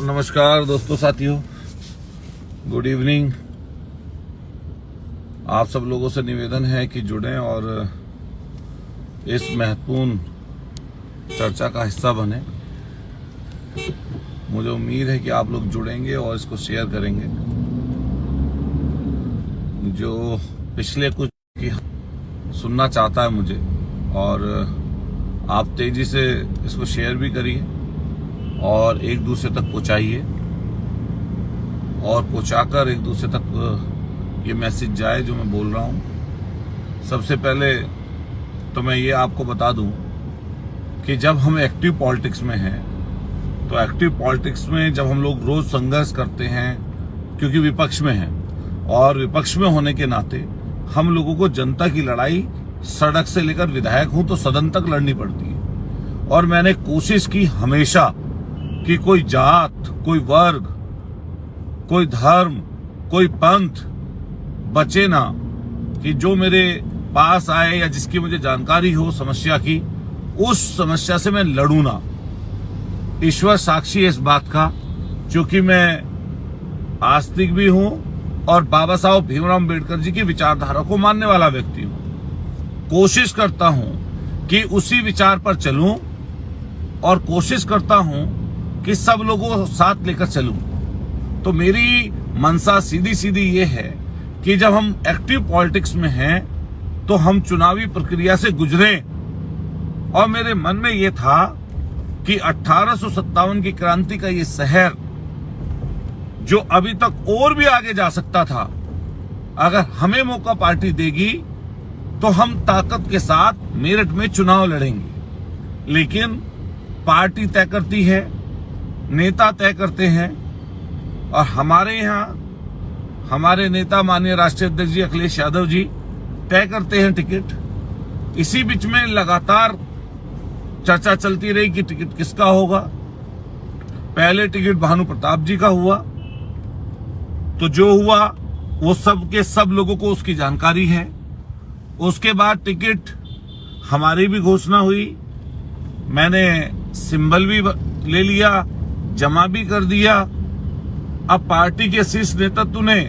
नमस्कार दोस्तों, साथियों, गुड इवनिंग। आप सब लोगों से निवेदन है कि जुड़ें और इस महत्वपूर्ण चर्चा का हिस्सा बने। मुझे उम्मीद है कि आप लोग जुड़ेंगे और इसको शेयर करेंगे। जो पिछले कुछ की सुनना चाहता है मुझे, और आप तेजी से इसको शेयर भी करिए और एक दूसरे तक पहुंचाइए, और पहुंचाकर एक दूसरे तक ये मैसेज जाए जो मैं बोल रहा हूं। सबसे पहले तो मैं ये आपको बता दूं कि जब हम एक्टिव पॉलिटिक्स में हैं, तो एक्टिव पॉलिटिक्स में जब हम लोग रोज संघर्ष करते हैं, क्योंकि विपक्ष में हैं, और विपक्ष में होने के नाते हम लोगों को जनता की लड़ाई सड़क से लेकर विधायक हूं तो सदन तक लड़नी पड़ती है। और मैंने कोशिश की हमेशा कि कोई जात, कोई वर्ग, कोई धर्म, कोई पंथ बचे ना, कि जो मेरे पास आए या जिसकी मुझे जानकारी हो समस्या की, उस समस्या से मैं लड़ूं ना। ईश्वर साक्षी है इस बात का, क्योंकि मैं आस्तिक भी हूं और बाबा साहब भीमराव अम्बेडकर जी की विचारधारा को मानने वाला व्यक्ति हूं। कोशिश करता हूं कि उसी विचार पर चलूं और कोशिश करता हूं कि सब लोगों को साथ लेकर चलूं। तो मेरी मंशा सीधी सीधी ये है कि जब हम एक्टिव पॉलिटिक्स में हैं तो हम चुनावी प्रक्रिया से गुजरें। और मेरे मन में ये था कि 1857 की क्रांति का ये शहर जो अभी तक और भी आगे जा सकता था, अगर हमें मौका पार्टी देगी तो हम ताकत के साथ मेरठ में चुनाव लड़ेंगे। लेकिन पार्टी तय करती है, नेता तय करते हैं, और हमारे यहाँ हमारे नेता माननीय राष्ट्रीय अध्यक्ष जी अखिलेश यादव जी तय करते हैं टिकट। इसी बीच में लगातार चर्चा चलती रही कि टिकट किसका होगा। पहले टिकट भानु प्रताप जी का हुआ, तो जो हुआ वो सब के सब लोगों को उसकी जानकारी है। उसके बाद टिकट हमारी भी घोषणा हुई, मैंने सिंबल भी ले लिया, जमा भी कर दिया। अब पार्टी के शीर्ष नेतृत्व ने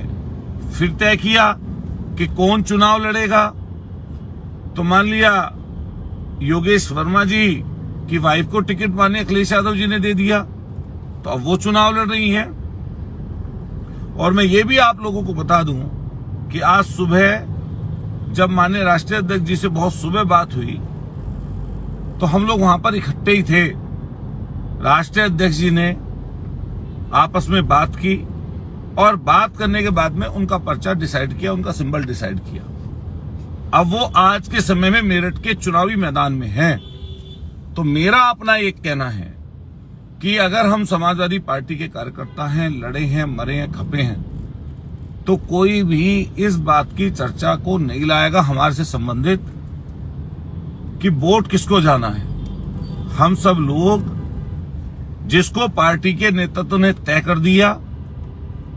फिर तय किया कि कौन चुनाव लड़ेगा। तो मान लिया योगेश वर्मा जी की वाइफ को टिकट माननीय अखिलेश यादव जी ने दे दिया, तो अब वो चुनाव लड़ रही हैं। और मैं ये भी आप लोगों को बता दूं कि आज सुबह जब माननीय राष्ट्रीय अध्यक्ष जी से बहुत सुबह बात हुई, तो हम लोग वहां पर इकट्ठे ही थे। राष्ट्रीय अध्यक्ष जी ने आपस में बात की, और बात करने के बाद में उनका पर्चा डिसाइड किया, उनका सिंबल डिसाइड किया। अब वो आज के समय में मेरठ के चुनावी मैदान में हैं। तो मेरा अपना एक कहना है कि अगर हम समाजवादी पार्टी के कार्यकर्ता हैं, लड़े हैं, मरे हैं, खपे हैं, तो कोई भी इस बात की चर्चा को नहीं लाएगा हमारे से संबंधित कि वोट किसको जाना है। हम सब लोग जिसको पार्टी के नेतृत्व ने तय कर दिया,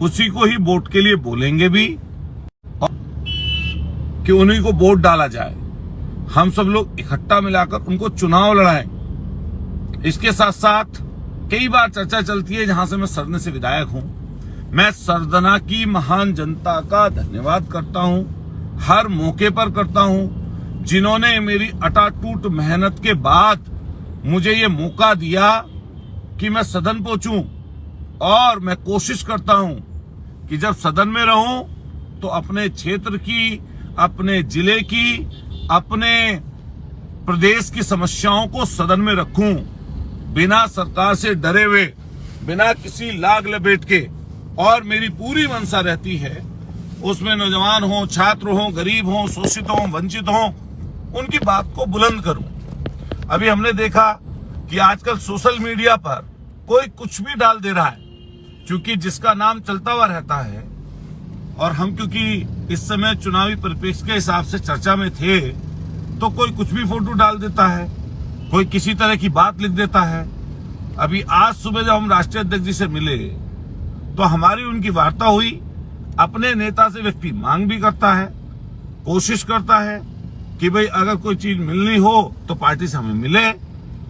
उसी को ही वोट के लिए बोलेंगे भी, और कि उन्हीं को वोट डाला जाए। हम सब लोग इकट्ठा मिलाकर उनको चुनाव लड़ाएं। इसके साथ साथ कई बार चर्चा चलती है, जहां से मैं सरदन से विधायक हूं, मैं सरदना की महान जनता का धन्यवाद करता हूं, हर मौके पर करता हूं, जिन्होंने मेरी अटाटूट मेहनत के बाद मुझे ये मौका दिया कि मैं सदन पहुंचूं। और मैं कोशिश करता हूं कि जब सदन में रहूं तो अपने क्षेत्र की, अपने जिले की, अपने प्रदेश की समस्याओं को सदन में रखूं, बिना सरकार से डरे हुए, बिना किसी लाग लपेट के। और मेरी पूरी मंशा रहती है उसमें नौजवान हो, छात्र हो, गरीब हो, शोषित हो, वंचित हो, उनकी बात को बुलंद करूं। अभी हमने देखा कि आजकल सोशल मीडिया पर कोई कुछ भी डाल दे रहा है, क्योंकि जिसका नाम चलता हुआ रहता है। और हम क्योंकि इस समय चुनावी परिप्रेक्ष्य के हिसाब से चर्चा में थे, तो कोई कुछ भी फोटो डाल देता है, कोई किसी तरह की बात लिख देता है। अभी आज सुबह जब हम राष्ट्रीय अध्यक्ष जी से मिले, तो हमारी उनकी वार्ता हुई। अपने नेता से व्यक्ति मांग भी करता है, कोशिश करता है कि भाई अगर कोई चीज मिलनी हो तो पार्टी से हमें मिले,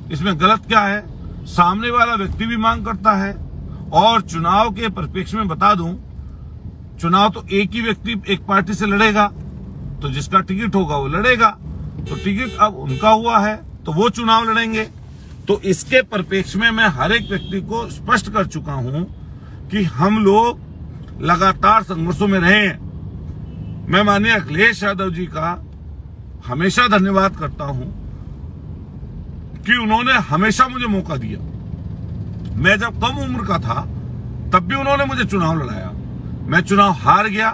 इसमें गलत क्या है। सामने वाला व्यक्ति भी मांग करता है और चुनाव के परिप्रेक्ष्य में बता दूं, चुनाव तो एक ही व्यक्ति एक पार्टी से लड़ेगा, तो जिसका टिकट होगा वो लड़ेगा। तो टिकट अब उनका हुआ है तो वो चुनाव लड़ेंगे। तो इसके परिप्रेक्ष्य में मैं हर एक व्यक्ति को स्पष्ट कर चुका हूं कि हम लोग लगातार संघर्षों में रहे हैं। मैं माननीय अखिलेश यादव जी का हमेशा धन्यवाद करता हूं कि उन्होंने हमेशा मुझे मौका दिया। मैं जब कम उम्र का था तब भी उन्होंने मुझे चुनाव लड़ाया। मैं चुनाव हार गया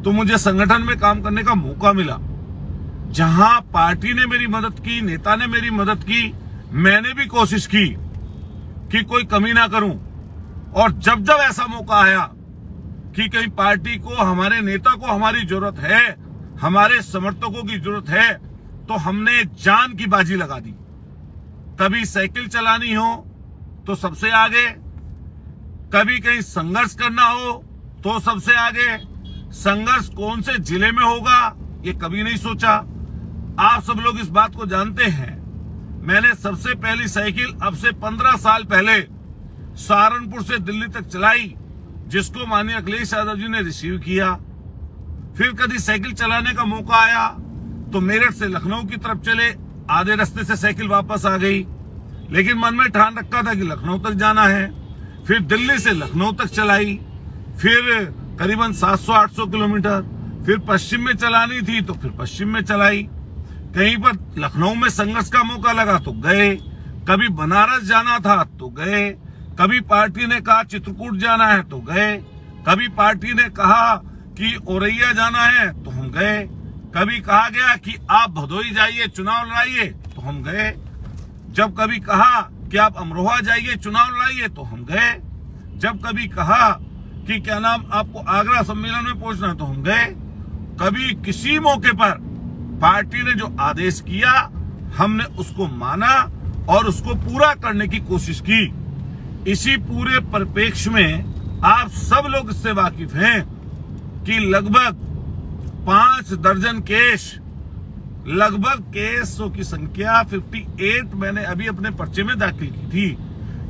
तो मुझे संगठन में काम करने का मौका मिला। जहां पार्टी ने मेरी मदद की, नेता ने मेरी मदद की, मैंने भी कोशिश की कि कोई कमी ना करूं। और जब जब ऐसा मौका आया कि कहीं पार्टी को, हमारे नेता को हमारी जरूरत है, हमारे समर्थकों की जरूरत है, तो हमने जान की बाजी लगा दी। कभी साइकिल चलानी हो तो सबसे आगे, कभी कहीं संघर्ष करना हो तो सबसे आगे। संघर्ष कौन से जिले में होगा ये कभी नहीं सोचा। आप सब लोग इस बात को जानते हैं, मैंने सबसे पहली साइकिल अब से 15 साल पहले सहारनपुर से दिल्ली तक चलाई, जिसको माननीय अखिलेश यादव जी ने रिसीव किया। फिर कभी साइकिल चलाने का मौका आया तो मेरठ से लखनऊ की तरफ चले, आधे रास्ते से साइकिल वापस आ गई, लेकिन मन में ठान रखा था कि लखनऊ तक जाना है। फिर दिल्ली से लखनऊ तक चलाई, फिर करीबन 700-800 किलोमीटर। फिर पश्चिम में चलानी थी तो फिर पश्चिम में चलाई। कहीं पर लखनऊ में संघर्ष का मौका लगा तो गए, कभी बनारस जाना था तो गए, कभी पार्टी ने कहा चित्रकूट जाना है तो गए, कभी पार्टी ने कहा कि औरैया जाना है तो हम गए, कभी कहा गया कि आप भदोही जाइए चुनाव लड़ाइए तो हम गए, जब कभी कहा कि आप अमरोहा जाइए चुनाव लड़ाइए तो हम गए, जब कभी कहा कि क्या नाम आपको आगरा सम्मेलन में पहुंचना है तो हम गए। कभी किसी मौके पर पार्टी ने जो आदेश किया हमने उसको माना और उसको पूरा करने की कोशिश की। इसी पूरे परिप्रेक्ष्य में आप सब लोग इससे वाकिफ हैं कि लगभग 5 दर्जन केस, लगभग केसों की संख्या 58 मैंने अभी अपने पर्चे में दाखिल की थी।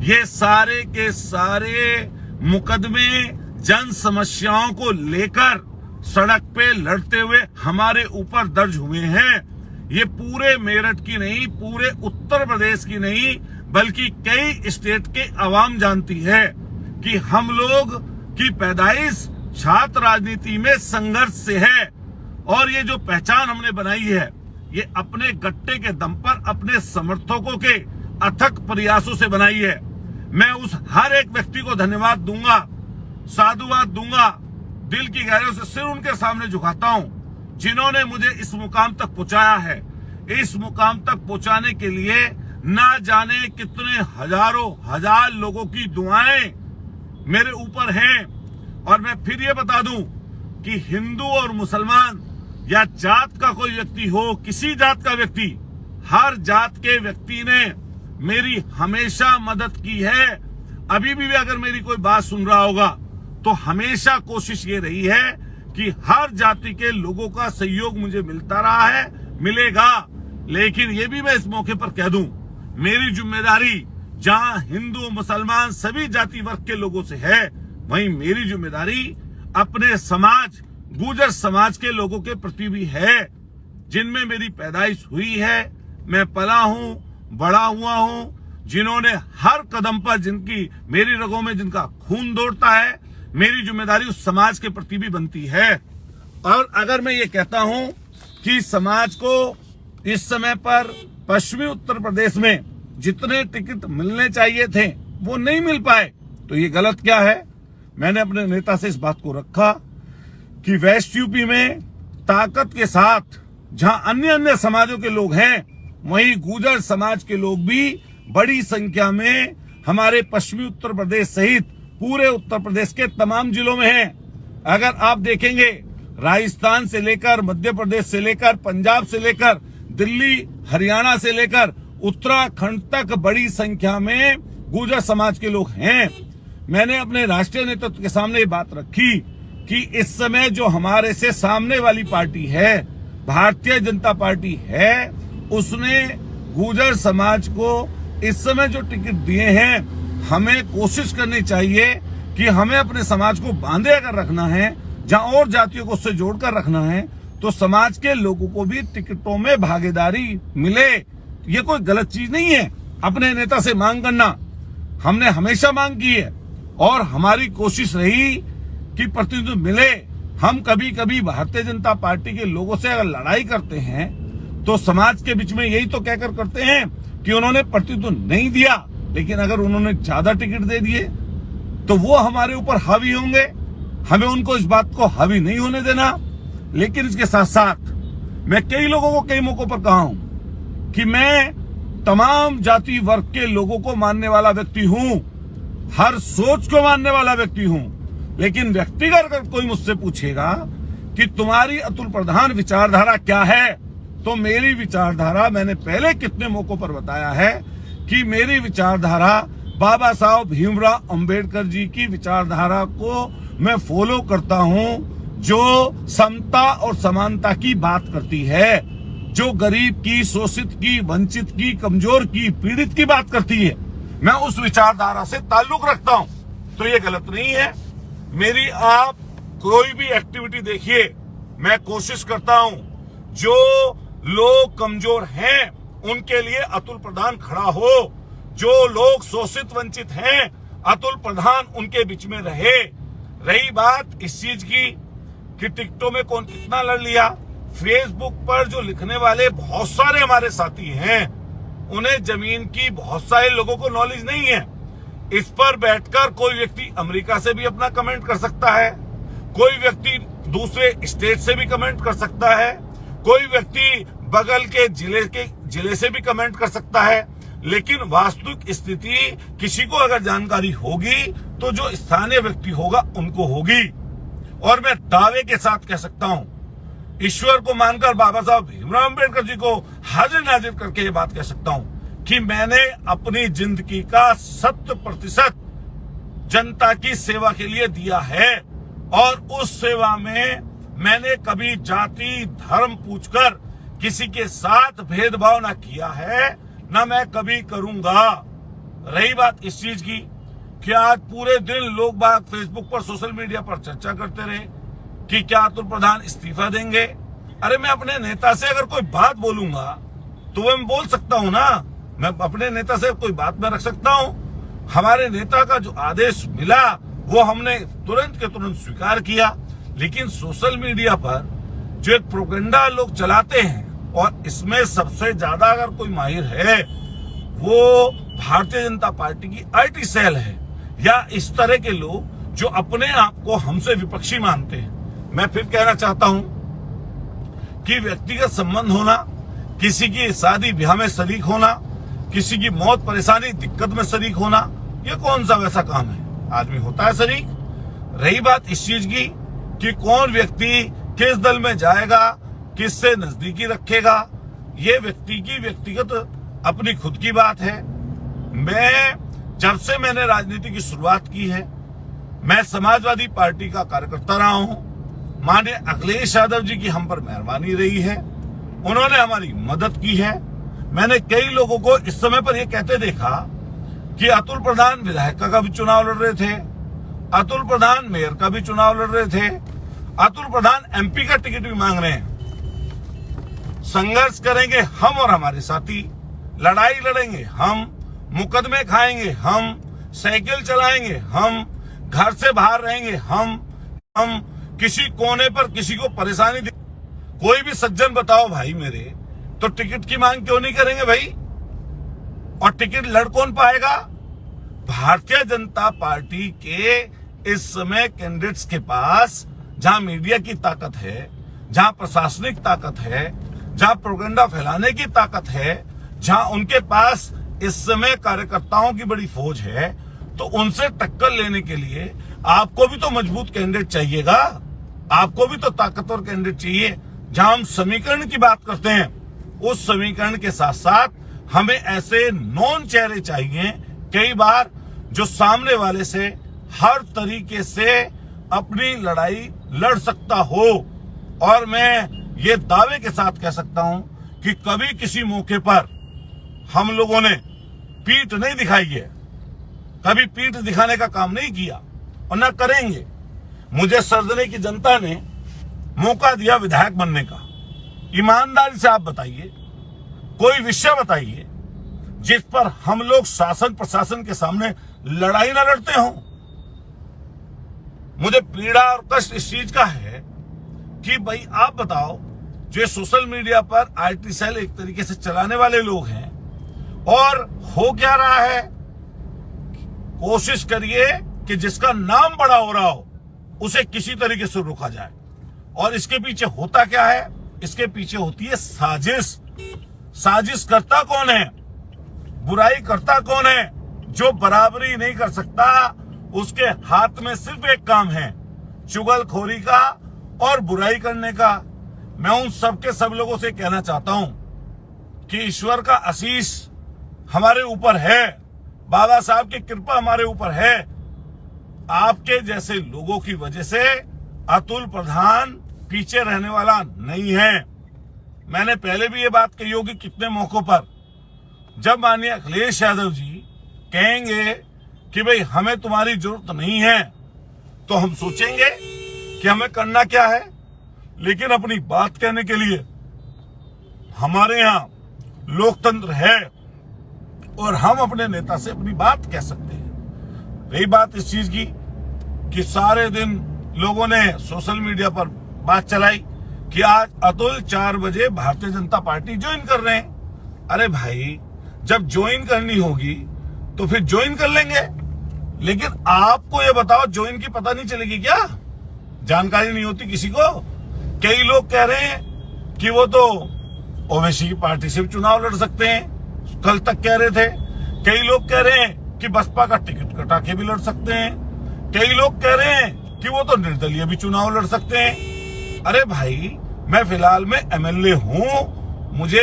ये सारे के सारे मुकदमे जन समस्याओं को लेकर सड़क पे लड़ते हुए हमारे ऊपर दर्ज हुए हैं। ये पूरे मेरठ की नहीं, पूरे उत्तर प्रदेश की नहीं, बल्कि कई स्टेट के अवाम जानती है कि हम लोग की पैदाइश छात्र राजनीति में संघर्ष से है। और ये जो पहचान हमने बनाई है, ये अपने गट्टे के दम पर अपने समर्थकों के अथक प्रयासों से बनाई है। मैं उस हर एक व्यक्ति को धन्यवाद दूंगा, साधुवाद दूंगा, दिल की गहराइयों से सिर उनके सामने झुकाता हूं जिन्होंने मुझे इस मुकाम तक पहुंचाया है। इस मुकाम तक पहुंचाने के लिए ना जाने कितने हजारों हजार लोगों की दुआएं मेरे ऊपर हैं। और मैं फिर ये बता दूं कि हिंदू और मुसलमान या जात का कोई व्यक्ति हो, किसी जात का व्यक्ति, हर जात के व्यक्ति ने मेरी हमेशा मदद की है। अभी भी अगर मेरी कोई बात सुन रहा होगा तो हमेशा कोशिश ये रही है कि हर जाति के लोगों का सहयोग मुझे मिलता रहा है, मिलेगा। लेकिन ये भी मैं इस मौके पर कह दूं, मेरी जिम्मेदारी जहां हिंदू मुसलमान सभी जाति वर्ग के लोगों से है, वहीं मेरी जिम्मेदारी अपने समाज, गुर्जर समाज के लोगों के प्रति भी है, जिनमें मेरी पैदाइश हुई है, मैं पला हूं, बड़ा हुआ हूं, जिन्होंने हर कदम पर, जिनकी मेरी रगों में जिनका खून दौड़ता है, मेरी जिम्मेदारी उस समाज के प्रति भी बनती है। और अगर मैं ये कहता हूं कि समाज को इस समय पर पश्चिमी उत्तर प्रदेश में जितने टिकट मिलने चाहिए थे वो नहीं मिल पाए, तो ये गलत क्या है। मैंने अपने नेता से इस बात को रखा कि वेस्ट यूपी में ताकत के साथ जहां अन्य समाजों के लोग हैं, वहीं गुर्जर समाज के लोग भी बड़ी संख्या में हमारे पश्चिमी उत्तर प्रदेश सहित पूरे उत्तर प्रदेश के तमाम जिलों में हैं। अगर आप देखेंगे, राजस्थान से लेकर, मध्य प्रदेश से लेकर, पंजाब से लेकर, दिल्ली, हरियाणा से लेकर उत्तराखंड तक बड़ी संख्या में गुर्जर समाज के लोग हैं। मैंने अपने राष्ट्रीय नेतृत्व के सामने ये बात रखी कि इस समय जो हमारे से सामने वाली पार्टी है, भारतीय जनता पार्टी है, उसने गुर्जर समाज को इस समय जो टिकट दिए हैं, हमें कोशिश करनी चाहिए कि हमें अपने समाज को बांधे अगर रखना है, जहां और जातियों को उससे जोड़कर रखना है, तो समाज के लोगों को भी टिकटों में भागीदारी मिले। ये कोई गलत चीज नहीं है अपने नेता से मांग करना। हमने हमेशा मांग की है और हमारी कोशिश रही कि प्रतिनिधित्व मिले। हम कभी कभी भारतीय जनता पार्टी के लोगों से अगर लड़ाई करते हैं तो समाज के बीच में यही तो कहकर करते हैं कि उन्होंने प्रतिनिधित्व नहीं दिया, लेकिन अगर उन्होंने ज्यादा टिकट दे दिए तो वो हमारे ऊपर हावी होंगे। हमें उनको इस बात को हावी नहीं होने देना। लेकिन इसके साथ साथ मैं कई लोगों को कई मौकों पर कहा हूं कि मैं तमाम जाति वर्ग के लोगों को मानने वाला व्यक्ति हूं, हर सोच को मानने वाला व्यक्ति हूं। लेकिन व्यक्तिगत अगर कोई मुझसे पूछेगा कि तुम्हारी अतुल प्रधान विचारधारा क्या है, तो मेरी विचारधारा मैंने पहले कितने मौकों पर बताया है कि मेरी विचारधारा बाबा साहब भीमराव अंबेडकर जी की विचारधारा को मैं फॉलो करता हूं, जो समता और समानता की बात करती है, जो गरीब की, शोषित की, वंचित की, कमजोर की, पीड़ित की बात करती है। मैं उस विचारधारा से ताल्लुक रखता हूं, तो ये गलत नहीं है। मेरी आप कोई भी एक्टिविटी देखिए, मैं कोशिश करता हूं जो लोग कमजोर हैं उनके लिए अतुल प्रधान खड़ा हो, जो लोग शोषित वंचित हैं अतुल प्रधान उनके बीच में रहे। रही बात इस चीज की कि टिकटों में कौन कितना लड़ लिया, फेसबुक पर जो लिखने वाले बहुत सारे हमारे साथी हैं, उन्हें जमीन की बहुत सारे लोगों को नॉलेज नहीं है। इस पर बैठकर कोई व्यक्ति अमेरिका से भी अपना कमेंट कर सकता है, कोई व्यक्ति दूसरे स्टेट से भी कमेंट कर सकता है, कोई व्यक्ति बगल के जिले से भी कमेंट कर सकता है। लेकिन वास्तविक स्थिति किसी को अगर जानकारी होगी तो जो स्थानीय व्यक्ति होगा उनको होगी। और मैं दावे के साथ कह सकता हूं, ईश्वर को मानकर बाबा साहब भीमराव अंबेडकर जी को हाजिर नाजिर करके ये बात कह सकता हूं कि मैंने अपनी जिंदगी का 100% जनता की सेवा के लिए दिया है। और उस सेवा में मैंने कभी जाति धर्म पूछकर किसी के साथ भेदभाव ना किया है, ना मैं कभी करूंगा। रही बात इस चीज की कि आज पूरे दिन लोग बाग फेसबुक पर, सोशल मीडिया पर चर्चा करते रहे कि क्या अतुल प्रधान इस्तीफा देंगे। अरे मैं अपने नेता से अगर कोई बात बोलूंगा तो वो मैं बोल सकता हूं ना, मैं अपने नेता से कोई बात में रख सकता हूं। हमारे नेता का जो आदेश मिला वो हमने तुरंत के तुरंत स्वीकार किया। लेकिन सोशल मीडिया पर जो एक प्रोपेगेंडा लोग चलाते हैं, और इसमें सबसे ज्यादा अगर कोई माहिर है वो भारतीय जनता पार्टी की आईटी सेल है, या इस तरह के लोग जो अपने आप को हमसे विपक्षी मानते हैं। मैं फिर कहना चाहता हूं कि व्यक्तिगत संबंध होना, किसी की शादी ब्याह में शरीक होना, किसी की मौत परेशानी दिक्कत में शरीक होना, ये कौन सा वैसा काम है? आदमी होता है शरीक। रही बात इस चीज की कि कौन व्यक्ति किस दल में जाएगा, किससे नजदीकी रखेगा, ये व्यक्ति की व्यक्तिगत अपनी खुद की बात है। जब से मैंने राजनीति की शुरुआत की है, मैं समाजवादी पार्टी का कार्यकर्ता रहा हूं। माननीय अखिलेश यादव जी की हम पर मेहरबानी रही है, उन्होंने हमारी मदद की है। मैंने कई लोगों को इस समय पर यह कहते देखा कि अतुल प्रधान विधायक का भी चुनाव लड़ रहे थे, अतुल प्रधान मेयर का भी चुनाव लड़ रहे थे, अतुल प्रधान एमपी का टिकट भी मांग रहे हैं। संघर्ष करेंगे हम और हमारे साथी, लड़ाई लड़ेंगे हम, मुकदमे खाएंगे हम, साइकिल चलाएंगे हम, घर से बाहर रहेंगे हम किसी कोने पर किसी को परेशानी दे। कोई भी सज्जन बताओ भाई मेरे, तो टिकट की मांग क्यों नहीं करेंगे भाई? और टिकट लड़ कौन पाएगा? भारतीय जनता पार्टी के इस समय कैंडिडेट्स के पास जहां मीडिया की ताकत है, जहां प्रशासनिक ताकत है, जहां प्रोपेगेंडा फैलाने की ताकत है, जहां उनके पास इस समय कार्यकर्ताओं की बड़ी फौज है, तो उनसे टक्कर लेने के लिए आपको भी तो मजबूत कैंडिडेट चाहिएगा, आपको भी तो ताकतवर कैंडिडेट चाहिए। जहां हम समीकरण की बात करते हैं, उस समीकरण के साथ साथ हमें ऐसे नॉन चेहरे चाहिए कई बार जो सामने वाले से हर तरीके से अपनी लड़ाई लड़ सकता हो। और मैं ये दावे के साथ कह सकता हूं कि कभी किसी मौके पर हम लोगों ने पीठ नहीं दिखाई है। कभी पीठ दिखाने का काम नहीं किया और न करेंगे। मुझे सरदने की जनता ने मौका दिया विधायक बनने का। ईमानदारी से आप बताइए, कोई विषय बताइए जिस पर हम लोग शासन प्रशासन के सामने लड़ाई ना लड़ते हों। मुझे पीड़ा और कष्ट इस चीज का है कि भाई आप बताओ, जो सोशल मीडिया पर आईटी सेल एक तरीके से चलाने वाले लोग हैं, और हो क्या रहा है, कोशिश करिए कि जिसका नाम बड़ा हो रहा हो उसे किसी तरीके से रोका जाए। और इसके पीछे होता क्या है? इसके पीछे होती है साजिश। साजिश करता कौन है? बुराई करता कौन है? जो बराबरी नहीं कर सकता, उसके हाथ में सिर्फ एक काम है, चुगलखोरी का और बुराई करने का। मैं उन सबके सब लोगों से कहना चाहता हूं कि ईश्वर का आशीष हमारे ऊपर है, बाबा साहब की कृपा हमारे ऊपर है। आपके जैसे लोगों की वजह से अतुल प्रधान पीछे रहने वाला नहीं है। मैंने पहले भी ये बात कही होगी कितने मौकों पर। जब माननीय अखिलेश यादव जी कहेंगे कि भाई हमें तुम्हारी जरूरत नहीं है, तो हम सोचेंगे कि हमें करना क्या है। लेकिन अपनी बात कहने के लिए हमारे यहाँ लोकतंत्र है और हम अपने नेता से अपनी बात कह सकते हैं। रही बात इस चीज की कि सारे दिन लोगों ने सोशल मीडिया पर बात चलाई कि आज अतुल 4 बजे भारतीय जनता पार्टी ज्वाइन कर रहे हैं। अरे भाई, जब ज्वाइन करनी होगी तो फिर ज्वाइन कर लेंगे, लेकिन आपको ये बताओ ज्वाइन की पता नहीं चलेगी क्या? जानकारी नहीं होती किसी को? कई लोग कह रहे हैं कि वो तो ओवैसी की पार्टी से भी चुनाव लड़ सकते हैं, कल तक कह रहे थे। कई लोग कह रहे हैं कि बसपा का टिकट कटा के भी लड़ सकते हैं। कई लोग कह रहे हैं कि वो तो निर्दलीय भी चुनाव लड़ सकते हैं। अरे भाई, मैं फिलहाल में एमएलए हूं। मुझे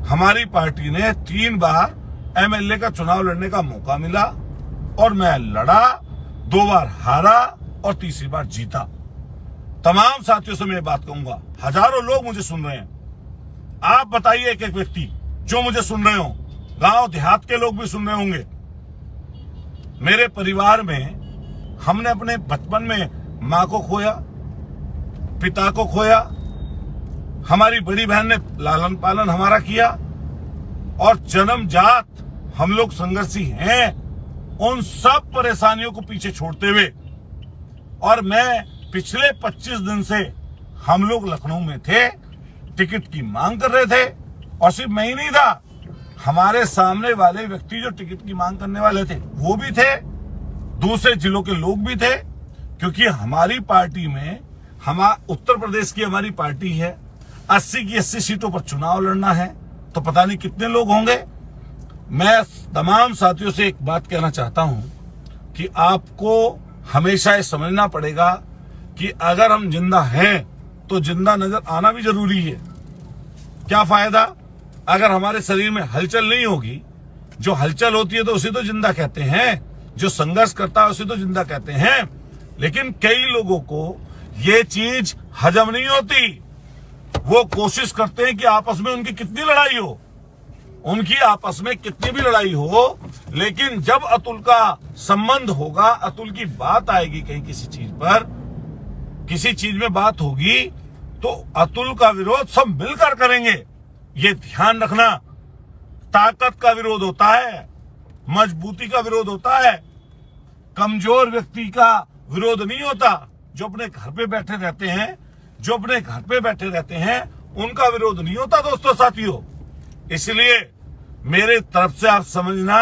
हमारी पार्टी ने 3 बार एमएलए का चुनाव लड़ने का मौका मिला और मैं लड़ा, 2 बार हारा और तीसरी बार जीता। तमाम साथियों से मैं बात कहूंगा, हजारों लोग मुझे सुन रहे हैं। आप बताइए, एक एक व्यक्ति जो मुझे सुन रहे हो, गांव देहात के लोग भी सुन रहे होंगे। मेरे परिवार में हमने अपने बचपन में मां को खोया, पिता को खोया, हमारी बड़ी बहन ने लालन पालन हमारा किया और जन्मजात हम लोग संघर्षी हैं। उन सब परेशानियों को पीछे छोड़ते हुए, और मैं पिछले 25 दिन से हम लोग लखनऊ में थे, टिकट की मांग कर रहे थे। और सिर्फ मैं ही नहीं था, हमारे सामने वाले व्यक्ति जो टिकट की मांग करने वाले थे वो भी थे, दूसरे जिलों के लोग भी थे। क्योंकि हमारी पार्टी में, उत्तर प्रदेश की हमारी पार्टी है, 80 की 80 सीटों पर चुनाव लड़ना है, तो पता नहीं कितने लोग होंगे। मैं तमाम साथियों से एक बात कहना चाहता हूं कि आपको हमेशा ये समझना पड़ेगा कि अगर हम जिंदा हैं तो जिंदा नजर आना भी जरूरी है। क्या फायदा अगर हमारे शरीर में हलचल नहीं होगी? जो हलचल होती है तो उसे तो जिंदा कहते हैं, जो संघर्ष करता है उसे तो जिंदा कहते हैं। लेकिन कई लोगों को ये चीज हजम नहीं होती। वो कोशिश करते हैं कि आपस में उनकी कितनी लड़ाई हो, उनकी आपस में कितनी भी लड़ाई हो, लेकिन जब अतुल का संबंध होगा, अतुल की बात आएगी कहीं किसी चीज पर, किसी चीज में बात होगी, तो अतुल का विरोध सब मिलकर करेंगे। ये ध्यान रखना। ताकत का विरोध होता है, मजबूती का विरोध होता है, कमजोर व्यक्ति का विरोध नहीं होता। जो अपने घर पे बैठे रहते हैं, जो अपने घर पे बैठे रहते हैं, उनका विरोध नहीं होता दोस्तों साथियों। इसलिए मेरे तरफ से आप समझना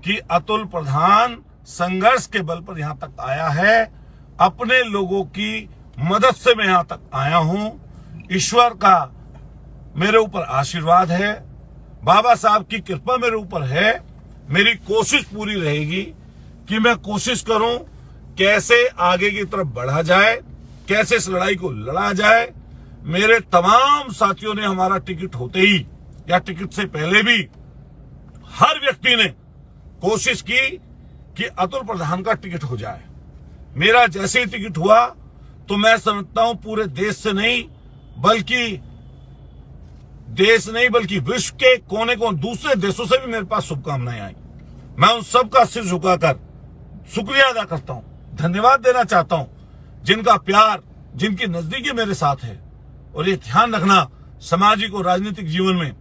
कि अतुल प्रधान संघर्ष के बल पर यहां तक आया है। अपने लोगों की मदद से मैं यहां तक आया हूं। ईश्वर का मेरे ऊपर आशीर्वाद है, बाबा साहब की कृपा मेरे ऊपर है। मेरी कोशिश पूरी रहेगी कि मैं कोशिश करूं कैसे आगे की तरफ बढ़ा जाए, कैसे इस लड़ाई को लड़ा जाए। मेरे तमाम साथियों ने हमारा टिकट होते ही या टिकट से पहले भी हर व्यक्ति ने कोशिश की कि अतुल प्रधान का टिकट हो जाए। मेरा जैसे ही टिकट हुआ तो मैं समझता हूं पूरे देश से नहीं, बल्कि विश्व के कोने कोने दूसरे देशों से भी मेरे पास शुभकामनाएं आई। मैं उन सब का सिर झुकाकर शुक्रिया अदा करता हूं, धन्यवाद देना चाहता हूं, जिनका प्यार, जिनकी नजदीकी मेरे साथ है। और ये ध्यान रखना, सामाजिक और राजनीतिक जीवन में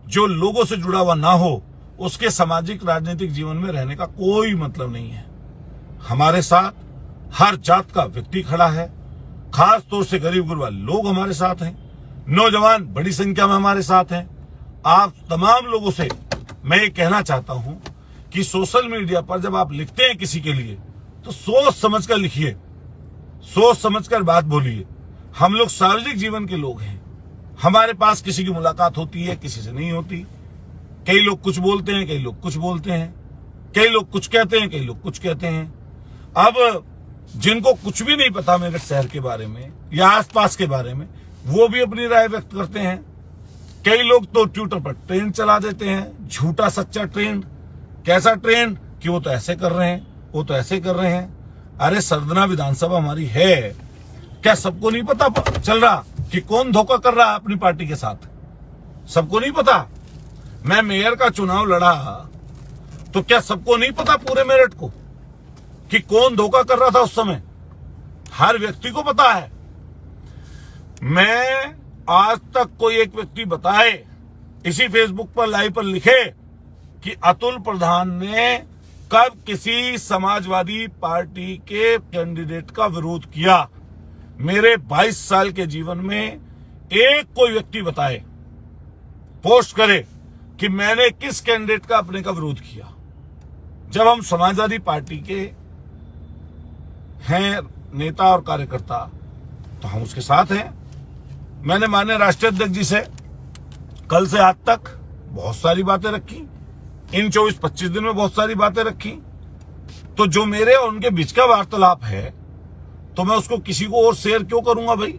जो लोगों से जुड़ा हुआ ना हो, उसके सामाजिक राजनीतिक जीवन में रहने का कोई मतलब नहीं है। हमारे साथ हर जात का व्यक्ति खड़ा है, खास तौर से गरीब गुरबा लोग हमारे साथ हैं, नौजवान बड़ी संख्या में हमारे साथ हैं। आप तमाम लोगों से मैं ये कहना चाहता हूं कि सोशल मीडिया पर जब आप लिखते हैं किसी के लिए, तो सोच समझकर लिखिए, सोच समझकर बात बोलिए। हम लोग सार्वजनिक जीवन के लोग हैं, हमारे पास किसी की मुलाकात होती है, किसी से नहीं होती। कई लोग कुछ बोलते हैं, कई लोग कुछ बोलते हैं, कई लोग कुछ कहते हैं, कई लोग कुछ कहते हैं। अब जिनको कुछ भी नहीं पता मेरे शहर के बारे में या आसपास के बारे में, वो भी अपनी राय व्यक्त करते हैं। कई लोग तो ट्विटर पर ट्रेंड चला देते हैं, झूठा सच्चा ट्रेंड। कैसा ट्रेंड कि वो तो ऐसे कर रहे हैं, वो तो ऐसे कर रहे हैं। अरे सरदना विधानसभा हमारी है, क्या सबको नहीं पता चल रहा कि कौन धोखा कर रहा है अपनी पार्टी के साथ? सबको नहीं पता? मैं मेयर का चुनाव लड़ा तो क्या सबको नहीं पता पूरे मेरठ को कि कौन धोखा कर रहा था उस समय? हर व्यक्ति को पता है। मैं आज तक कोई एक व्यक्ति बताए, इसी फेसबुक पर लाइव पर लिखे कि अतुल प्रधान ने कब किसी समाजवादी पार्टी के कैंडिडेट का विरोध किया? मेरे 22 साल के जीवन में एक कोई व्यक्ति बताए, पोस्ट करे कि मैंने किस कैंडिडेट का अपने का विरोध किया। जब हम समाजवादी पार्टी के हैं नेता और कार्यकर्ता, तो हम उसके साथ हैं। मैंने माननीय राष्ट्रीय अध्यक्ष जी से कल से आज तक बहुत सारी बातें रखी, इन 24-25 दिन में बहुत सारी बातें रखी। तो जो मेरे और उनके बीच का वार्तालाप है, तो मैं उसको किसी को और शेयर क्यों करूंगा भाई,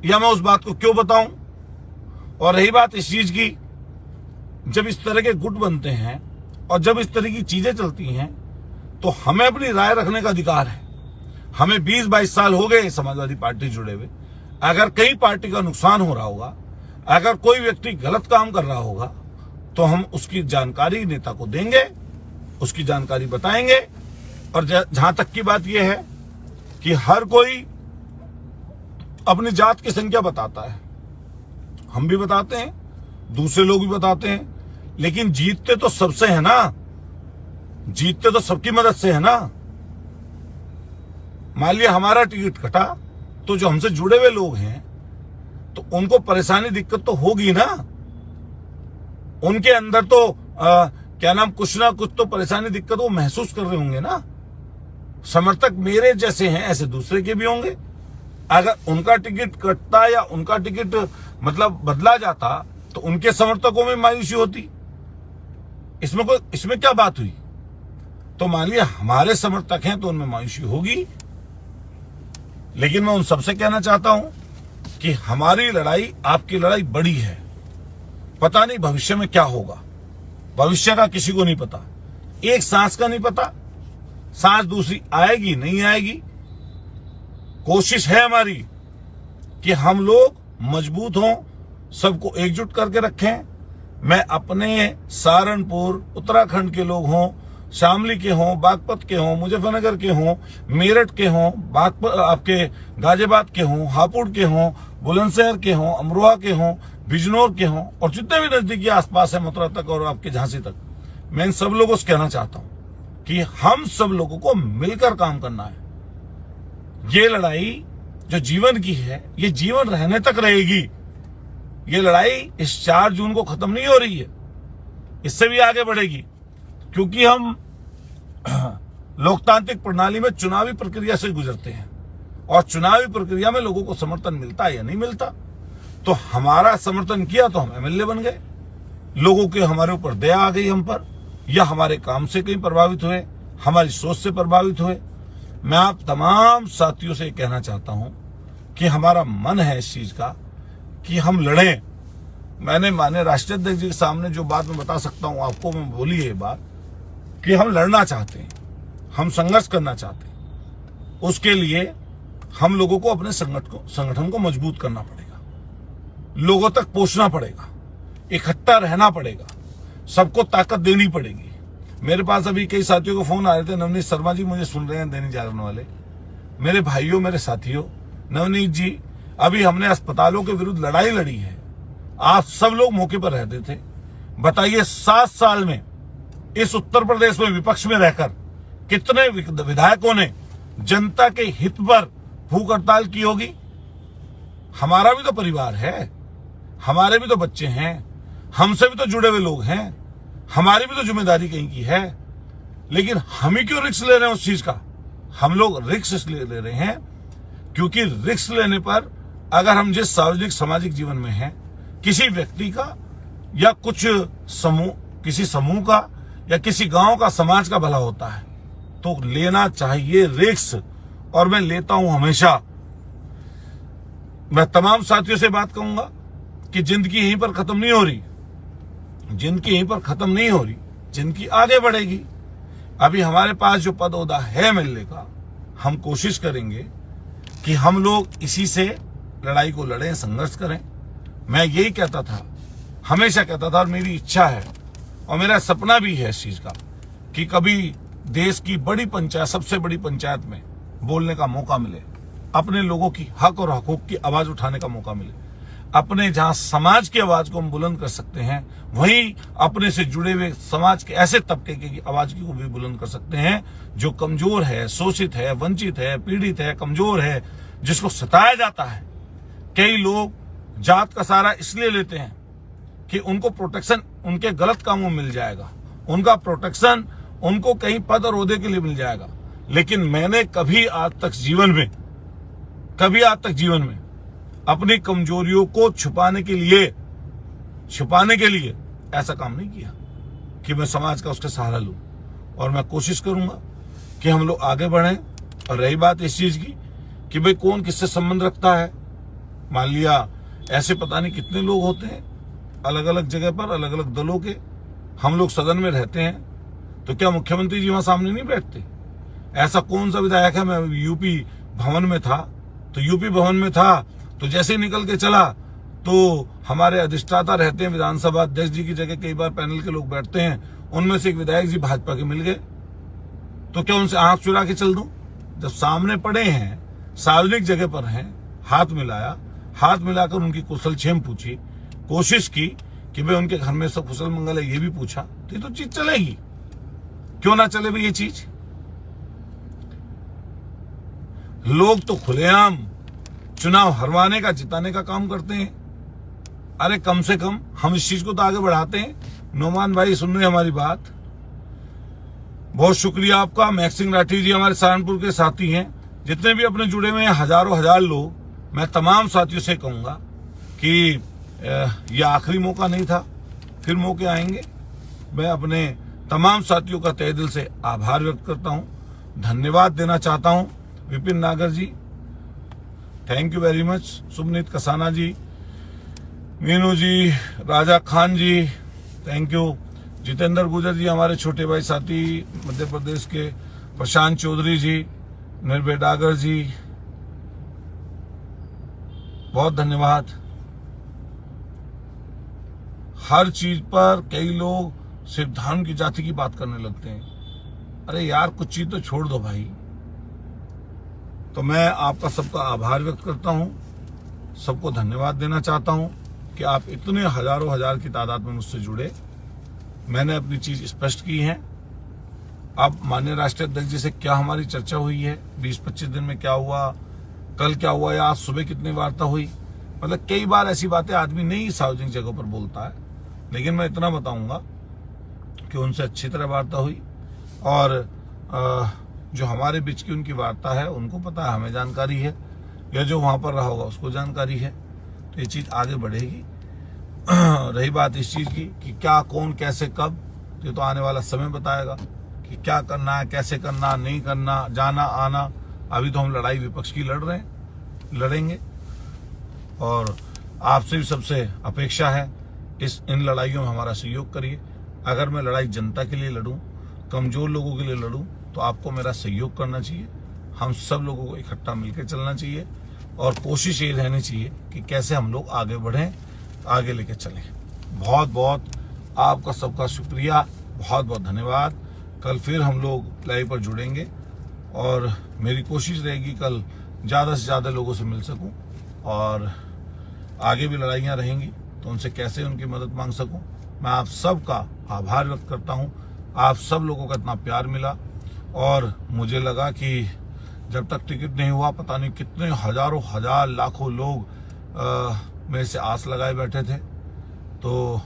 या मैं उस बात को क्यों बताऊं? और रही बात इस चीज की, जब इस तरह के गुट बनते हैं और जब इस तरह की चीजें चलती हैं, तो हमें अपनी राय रखने का अधिकार है। हमें 20-22 साल हो गए समाजवादी पार्टी जुड़े हुए। अगर कहीं पार्टी का नुकसान हो रहा होगा, अगर कोई व्यक्ति गलत काम कर रहा होगा, तो हम उसकी जानकारी नेता को देंगे, उसकी जानकारी बताएंगे। और जहां तक की बात यह है कि हर कोई अपनी जात की संख्या बताता है, हम भी बताते हैं, दूसरे लोग भी बताते हैं, लेकिन जीतते तो सबसे है ना, जीतते तो सबकी मदद से है ना। मान लिया हमारा टिकट कटा, तो जो हमसे जुड़े हुए लोग हैं, तो उनको परेशानी दिक्कत तो होगी ना। उनके अंदर तो क्या नाम, कुछ ना कुछ तो परेशानी दिक्कत वो महसूस कर रहे होंगे ना। समर्थक मेरे जैसे हैं, ऐसे दूसरे के भी होंगे। अगर उनका टिकट कटता या उनका टिकट मतलब बदला जाता, तो उनके समर्थकों में मायूसी होती। इसमें क्या बात हुई? तो मान लिया हमारे समर्थक हैं तो उनमें मायूसी होगी। लेकिन मैं उन सबसे कहना चाहता हूं कि हमारी लड़ाई आपकी लड़ाई बड़ी है। पता नहीं भविष्य में क्या होगा, भविष्य का किसी को नहीं पता। एक सांस का नहीं पता, सांस दूसरी आएगी नहीं आएगी। कोशिश है हमारी कि हम लोग मजबूत हों, सबको एकजुट करके रखें। मैं अपने सहारनपुर, उत्तराखंड के लोग हों, शामली के हों, बागपत के हों, मुजफ्फरनगर के हों, मेरठ के हों, आपके गाजियाबाद के हों, हापुड़ के हों, बुलंदशहर के हों, अमरोहा के हों, बिजनौर के हों, और जितने भी नजदीकी आसपास है, मथुरा तक और आपके झांसी तक, मैं इन सब लोगों से कहना चाहता हूं कि हम सब लोगों को मिलकर काम करना है। ये लड़ाई जो जीवन की है, ये जीवन रहने तक रहेगी। ये लड़ाई इस 4 जून को खत्म नहीं हो रही है, इससे भी आगे बढ़ेगी। क्योंकि हम लोकतांत्रिक प्रणाली में चुनावी प्रक्रिया से गुजरते हैं, और चुनावी प्रक्रिया में लोगों को समर्थन मिलता है या नहीं मिलता। तो हमारा समर्थन किया तो हम एमएलए बन गए, लोगों के हमारे ऊपर दया आ गई हम पर, या हमारे काम से कहीं प्रभावित हुए, हमारी सोच से प्रभावित हुए। मैं आप तमाम साथियों से कहना चाहता हूं कि हमारा मन है इस चीज का कि हम लड़ें। मैंने माननीय राष्ट्रीय अध्यक्ष जी के सामने जो बात मैं बता सकता हूं आपको, मैं बोली है ये बात कि हम लड़ना चाहते हैं, हम संघर्ष करना चाहते हैं। उसके लिए हम लोगों को अपने संगठन को मजबूत करना पड़ेगा, लोगों तक पहुंचना पड़ेगा, इकट्ठा रहना पड़ेगा, सबको ताकत देनी पड़ेगी। मेरे पास अभी कई साथियों को फोन आ रहे थे, नवनीत शर्मा जी मुझे सुन रहे हैं, दैनिक जागरण वाले, मेरे भाइयों, मेरे साथियों, नवनीत जी अभी हमने अस्पतालों के विरुद्ध लड़ाई लड़ी है, आप सब लोग मौके पर रहते थे, बताइए 7 साल में इस उत्तर प्रदेश में विपक्ष में रहकर कितने विधायकों ने जनता के हित पर भूख हड़ताल की होगी? हमारा भी तो परिवार है, हमारे भी तो बच्चे हैं, हमसे भी तो जुड़े हुए लोग हैं, हमारी भी तो जिम्मेदारी कहीं की है, लेकिन हम ही क्यों रिस्क ले रहे हैं उस चीज का? हम लोग रिस्क इसलिए ले रहे हैं क्योंकि रिस्क लेने पर अगर हम जिस सार्वजनिक सामाजिक जीवन में हैं, किसी व्यक्ति का या कुछ समूह, किसी समूह का या किसी गांव का, समाज का भला होता है तो लेना चाहिए रिस्क, और मैं लेता हूं हमेशा। मैं तमाम साथियों से बात कहूंगा कि जिंदगी यहीं पर खत्म नहीं हो रही, जिंदगी यहीं पर खत्म नहीं हो रही, जिंदगी आगे बढ़ेगी। अभी हमारे पास जो पद ओहदा है मिलने का, हम कोशिश करेंगे कि हम लोग इसी से लड़ाई को लड़ें, संघर्ष करें। मैं यही कहता था, हमेशा कहता था, और मेरी इच्छा है और मेरा सपना भी है इस चीज का कि कभी देश की बड़ी पंचायत, सबसे बड़ी पंचायत में बोलने का मौका मिले, अपने लोगों की हक और हकूक की आवाज उठाने का मौका मिले, अपने जहां समाज की आवाज को हम बुलंद कर सकते हैं, वहीं अपने से जुड़े हुए समाज के ऐसे तबके की आवाज को भी बुलंद कर सकते हैं जो कमजोर है, शोषित है, वंचित है, पीड़ित है, कमजोर है, जिसको सताया जाता है। कई लोग जात का सहारा इसलिए लेते हैं कि उनको प्रोटेक्शन उनके गलत कामों में मिल जाएगा, उनका प्रोटेक्शन उनको कहीं पद और ओहदे के लिए मिल जाएगा, लेकिन मैंने कभी आज तक जीवन में अपनी कमजोरियों को छुपाने के लिए ऐसा काम नहीं किया कि मैं समाज का उसका सहारा लूं। और मैं कोशिश करूंगा कि हम लोग आगे बढ़ें। और रही बात इस चीज की कि भाई कौन किससे संबंध रखता है, मान लिया ऐसे पता नहीं कितने लोग होते हैं अलग अलग जगह पर, अलग अलग दलों के। हम लोग सदन में रहते हैं तो क्या मुख्यमंत्री जी वहां सामने नहीं बैठते? ऐसा कौन सा विधायक है? मैं यूपी भवन में था तो जैसे ही निकल के चला तो हमारे अधिष्ठाता रहते हैं विधानसभा अध्यक्ष जी की जगह, कई बार पैनल के लोग बैठते हैं, उनमें से एक विधायक जी भाजपा के मिल गए, तो क्या उनसे आंख चुरा के चल दूं? जब सामने पड़े हैं, सार्वजनिक जगह पर हैं, हाथ मिलाकर उनकी कुशल क्षेम पूछी, कोशिश की कि भाई उनके घर में सब कुशल मंगल है, ये भी पूछा, तो ये तो चीज चलेगी। क्यों ना चले भाई ये चीज? लोग तो खुलेआम चुनाव हरवाने का, जिताने का काम करते हैं। अरे कम से कम हम इस चीज को तो आगे बढ़ाते हैं। नोमान भाई सुन रहे हमारी बात, बहुत शुक्रिया आपका। मैक्सिंग राठी जी हमारे सहारनपुर के साथी हैं, जितने भी अपने जुड़े हुए हैं हजारों हजार लोग, मैं तमाम साथियों से कहूंगा कि यह आखिरी मौका नहीं था, फिर मौके आएंगे। मैं अपने तमाम साथियों का तहे दिल से आभार व्यक्त करता हूं, धन्यवाद देना चाहता हूं। Vipin Nagar ji, thank you very much. Sumneet Kasana ji, Meenu ji, Raja Khan ji, thank you. Jitendra Gujar ji हमारे छोटे भाई साथी मध्य प्रदेश के, प्रशांत चौधरी जी, निर्भय डागर जी, बहुत धन्यवाद। हर चीज पर कई लोग सिर्फ धर्म की, जाति की बात करने लगते हैं। अरे यार कुछ चीज तो छोड़ दो भाई। तो मैं आपका सबका आभार व्यक्त करता हूं, सबको धन्यवाद देना चाहता हूं कि आप इतने हजारों हजार की तादाद में मुझसे जुड़े। मैंने अपनी चीज स्पष्ट की है। अब माननीय राष्ट्रीय अध्यक्ष जी से क्या हमारी चर्चा हुई है, 20-25 दिन में क्या हुआ, कल क्या हुआ, या आज सुबह कितनी वार्ता हुई, मतलब कई बार ऐसी बातें आदमी नहीं सार्वजनिक जगह पर बोलता है, लेकिन मैं इतना बताऊंगा कि उनसे अच्छी तरह वार्ता हुई। और जो हमारे बीच की उनकी वार्ता है उनको पता है, हमें जानकारी है, या जो वहां पर रहा होगा उसको जानकारी है, तो ये चीज आगे बढ़ेगी। रही बात इस चीज की कि क्या, कौन, कैसे, कब, ये तो आने वाला समय बताएगा कि क्या करना है, कैसे करना, नहीं करना, जाना आना। अभी तो हम लड़ाई विपक्ष की लड़ रहे हैं, लड़ेंगे। और आपसे भी सबसे अपेक्षा है इन लड़ाइयों में हमारा सहयोग करिए। अगर मैं लड़ाई जनता के लिए लड़ूं, कमजोर लोगों के लिए लड़ूं, तो आपको मेरा सहयोग करना चाहिए। हम सब लोगों को इकट्ठा मिलकर चलना चाहिए और कोशिश ये रहनी चाहिए कि कैसे हम लोग आगे बढ़ें, आगे लेके चलें। बहुत बहुत आपका सबका शुक्रिया, बहुत बहुत धन्यवाद। कल फिर हम लोग लाइव पर जुड़ेंगे और मेरी कोशिश रहेगी कल ज़्यादा से ज़्यादा लोगों से मिल सकूं और आगे भी लड़ाइयाँ रहेंगी तो उनसे कैसे उनकी मदद मांग सकूं। मैं आप सब का आभार व्यक्त करता हूं। आप सब लोगों का इतना प्यार मिला और मुझे लगा कि जब तक टिकट नहीं हुआ पता नहीं कितने हजारों हजार लाखों लोग मेरे से आस लगाए बैठे थे, तो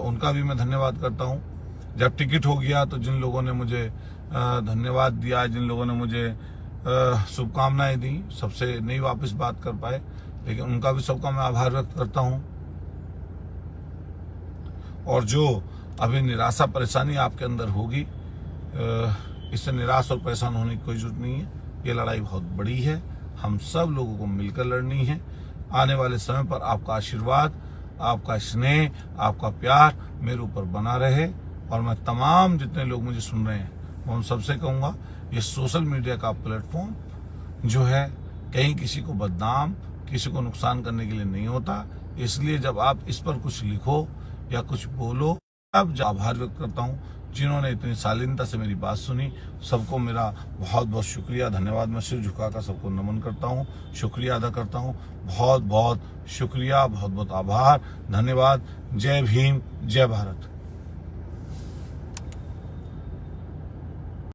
उनका भी मैं धन्यवाद करता हूं। जब टिकट हो गया तो जिन लोगों ने मुझे धन्यवाद दिया, जिन लोगों ने मुझे शुभकामनाएं दी, सबसे नहीं वापस बात कर पाए, लेकिन उनका भी सबका मैं आभार व्यक्त करता हूं। और जो अभी निराशा परेशानी आपके अंदर होगी, इससे निराश और परेशान होने की कोई जरूरत नहीं है। ये लड़ाई बहुत बड़ी है, हम सब लोगों को मिलकर लड़नी है। आने वाले समय पर आपका आशीर्वाद, आपका स्नेह, आपका प्यार मेरे ऊपर बना रहे और मैं तमाम जितने लोग मुझे सुन रहे हैं मैं उन सबसे कहूँगा, ये सोशल मीडिया का प्लेटफॉर्म जो है कहीं किसी को बदनाम, किसी को नुकसान करने के लिए नहीं होता। इसलिए जब आप इस पर कुछ लिखो या कुछ बोलो, अब आभार व्यक्त करता हूँ जिन्होंने इतनी शालीनता से मेरी बात सुनी। सबको मेरा बहुत बहुत शुक्रिया, धन्यवाद। मैं सिर झुकाकर सबको नमन करता हूँ, शुक्रिया अदा करता हूँ। बहुत बहुत शुक्रिया, बहुत बहुत आभार, धन्यवाद। जय भीम, जय भारत।